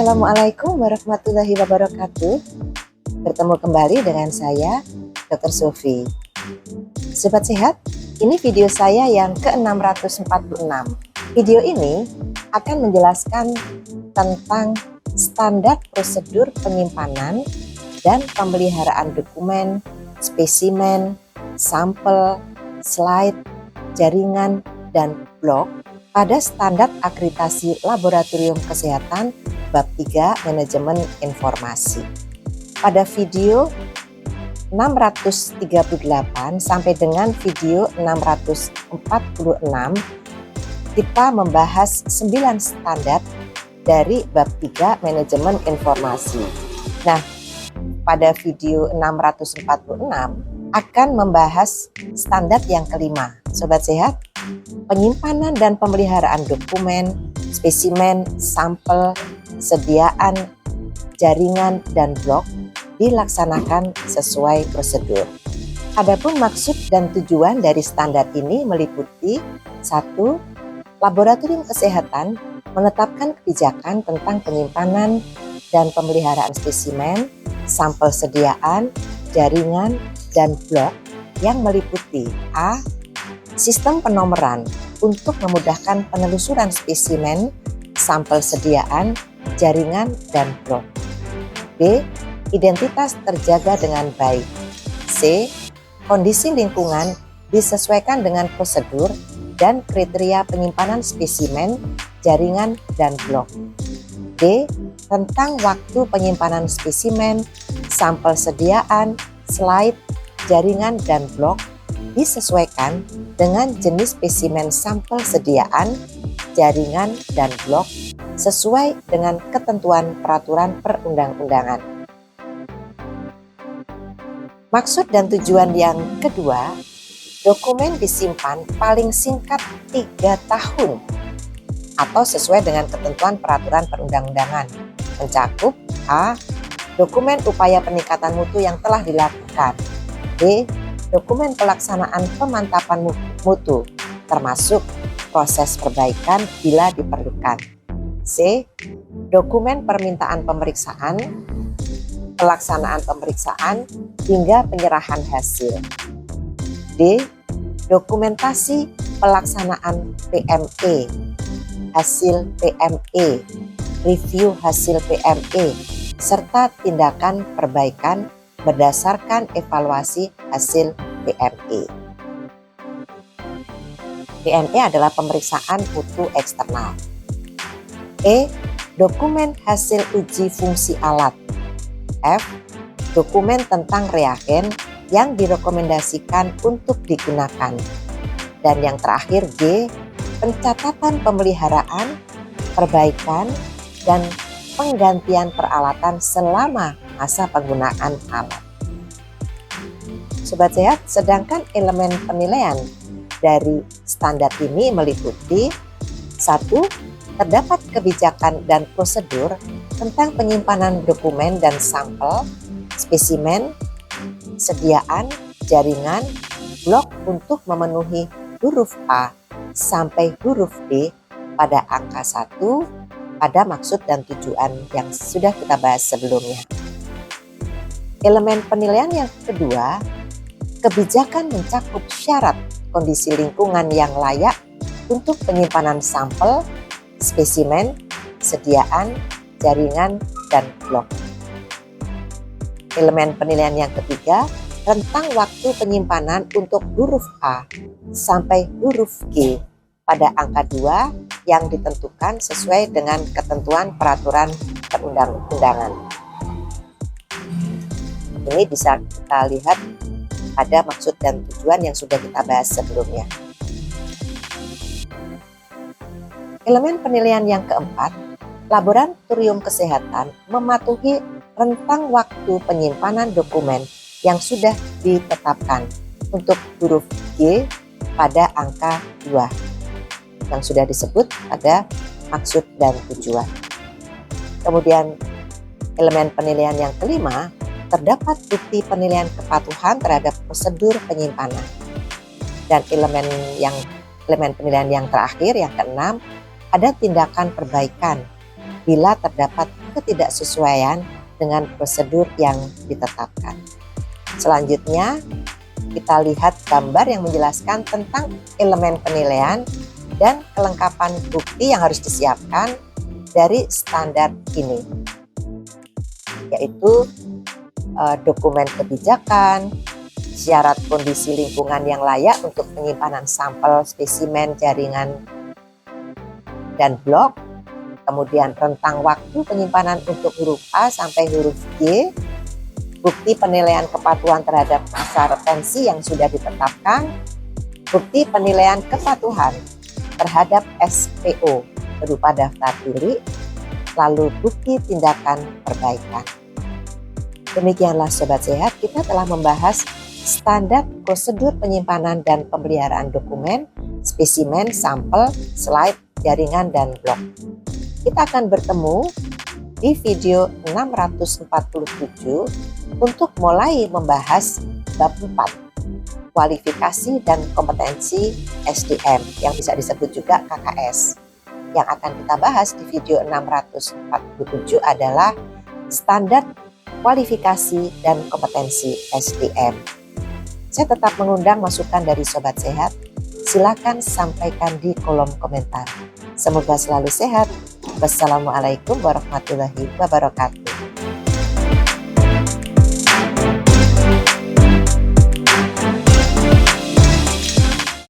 Assalamualaikum warahmatullahi wabarakatuh. Bertemu kembali dengan saya, Dr. Sofi. Sobat sehat, ini video saya yang ke-646. Video ini akan menjelaskan tentang standar prosedur penyimpanan dan pemeliharaan dokumen, spesimen, sampel, slide, jaringan, dan blok pada standar akreditasi laboratorium kesehatan bab 3 manajemen informasi. Pada video 638 sampai dengan video 646 kita membahas 9 standar dari bab 3 manajemen informasi. Nah, pada video 646 akan membahas standar yang kelima. Sobat sehat, penyimpanan dan pemeliharaan dokumen, spesimen, sampel, sediaan, jaringan, dan blok dilaksanakan sesuai prosedur. Adapun maksud dan tujuan dari standar ini meliputi 1. Laboratorium kesehatan menetapkan kebijakan tentang penyimpanan dan pemeliharaan spesimen, sampel sediaan, jaringan, dan blok yang meliputi A. Sistem penomoran untuk memudahkan penelusuran spesimen, sampel sediaan, jaringan, dan blok. B. Identitas terjaga dengan baik. C. Kondisi lingkungan disesuaikan dengan prosedur dan kriteria penyimpanan spesimen, jaringan, dan blok. D. Tentang waktu penyimpanan spesimen, sampel sediaan, slide, jaringan, dan blok disesuaikan dengan jenis spesimen sampel sediaan, jaringan, dan blok sesuai dengan ketentuan peraturan perundang-undangan. Maksud dan tujuan yang kedua, dokumen disimpan paling singkat 3 tahun atau sesuai dengan ketentuan peraturan perundang-undangan, mencakup A. Dokumen upaya peningkatan mutu yang telah dilakukan. B. Dokumen pelaksanaan pemantapan mutu, termasuk proses perbaikan bila diperlukan. C. Dokumen permintaan pemeriksaan, pelaksanaan pemeriksaan, hingga penyerahan hasil. D. Dokumentasi pelaksanaan PME, hasil PME, review hasil PME, serta tindakan perbaikan berdasarkan evaluasi hasil PME. PME adalah pemeriksaan mutu eksternal. E. Dokumen hasil uji fungsi alat. F. Dokumen tentang reagen yang direkomendasikan untuk digunakan. Dan yang terakhir G. Pencatatan pemeliharaan, perbaikan, dan penggantian peralatan selama masa penggunaan alat. Sobat sehat, sedangkan elemen penilaian dari standar ini meliputi 1. Terdapat kebijakan dan prosedur tentang penyimpanan dokumen dan sampel, spesimen, sediaan, jaringan, blok untuk memenuhi huruf A sampai huruf D pada angka 1 pada maksud dan tujuan yang sudah kita bahas sebelumnya. Elemen penilaian yang kedua, kebijakan mencakup syarat kondisi lingkungan yang layak untuk penyimpanan sampel, spesimen, sediaan, jaringan, dan blok. Elemen penilaian yang ketiga, rentang waktu penyimpanan untuk huruf A sampai huruf G pada angka 2 yang ditentukan sesuai dengan ketentuan peraturan perundang-undangan. Ini bisa kita lihat pada maksud dan tujuan yang sudah kita bahas sebelumnya. Elemen penilaian yang keempat, laboratorium kesehatan mematuhi rentang waktu penyimpanan dokumen yang sudah ditetapkan untuk huruf G pada angka 2 yang sudah disebut pada maksud dan tujuan. Kemudian elemen penilaian yang kelima, terdapat bukti penilaian kepatuhan terhadap prosedur penyimpanan. Dan elemen penilaian yang terakhir, yang keenam, ada tindakan perbaikan bila terdapat ketidaksesuaian dengan prosedur yang ditetapkan. Selanjutnya, kita lihat gambar yang menjelaskan tentang elemen penilaian dan kelengkapan bukti yang harus disiapkan dari standar ini, yaitu dokumen kebijakan, syarat kondisi lingkungan yang layak untuk penyimpanan sampel spesimen jaringan dan blok, kemudian rentang waktu penyimpanan untuk huruf A sampai huruf G, bukti penilaian kepatuhan terhadap masa retensi yang sudah ditetapkan, bukti penilaian kepatuhan terhadap SPO berupa daftar pilih, lalu bukti tindakan perbaikan. Demikianlah Sobat Sehat, kita telah membahas standar prosedur penyimpanan dan pemeliharaan dokumen, spesimen, sampel, slide, jaringan, dan blok. Kita akan bertemu di video 647 untuk mulai membahas bab 4. Kualifikasi dan kompetensi SDM yang bisa disebut juga KKS. Yang akan kita bahas di video 647 adalah standar kualifikasi dan kompetensi SDM. Saya tetap mengundang masukan dari Sobat Sehat. Silakan sampaikan di kolom komentar. Semoga selalu sehat. Wassalamualaikum warahmatullahi wabarakatuh.